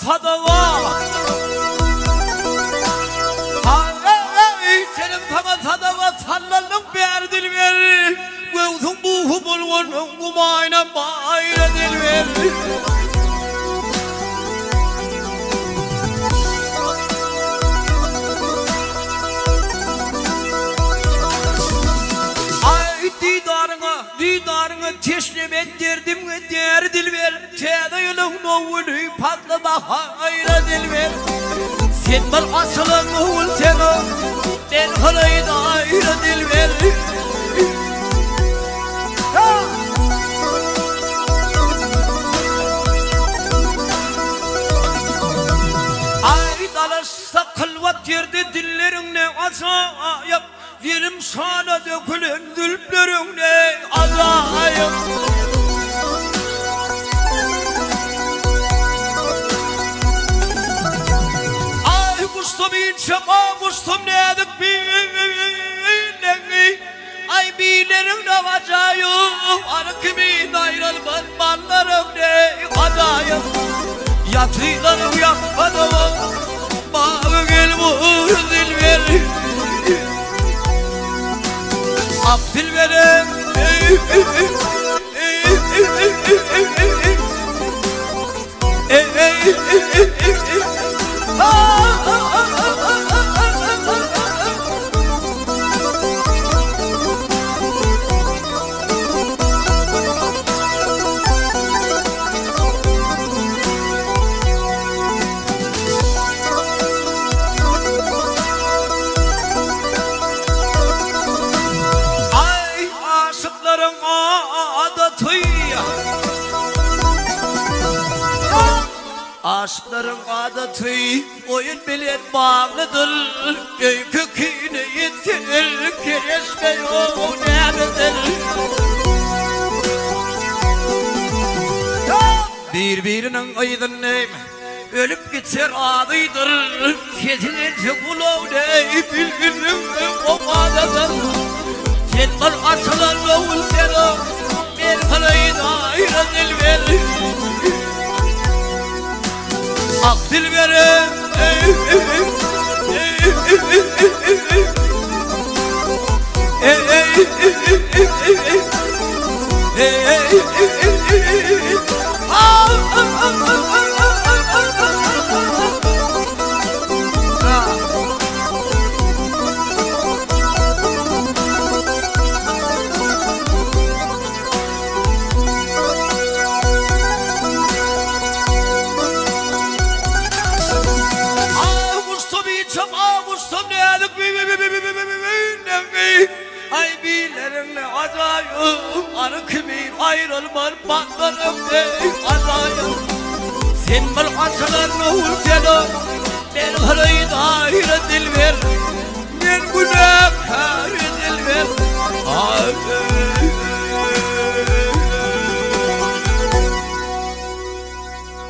sadava senin bana sadava sallalım bir dilber ve uzun bu bulgunun bu mayna bayra dilber didarına teşnemen derdim der dilber tedayılın oğulu patlama hayra dilber sen var asılın oğul senin ben halayı da hayra dilber ay dalaşsa kılvat yerde dillerine asayım yerim sana dökülen zülplerine azayım ay kustum inşama kustum nedik bileni ay bilerin avacayım arı kimin ayrılmaz ballarım ne azayım yatıylarım yapmadım bağı gel bu dilber Akbil verin aşkların adatı oyun bilen bağlıdır köküne yetirir kereşme yok neredir birbirinin aydınlayım ölüp gitser adıdır kesinlikle kulağı ne bilginim o adadır sen var açılan oğul senin ben halayı da ayran dilber Akbil verin ay bilerinle acayım arı kimin ayrılmaz batlarım ne acayım sen var açılan oğul senin ben harayı daire dilber ben günahkar dilber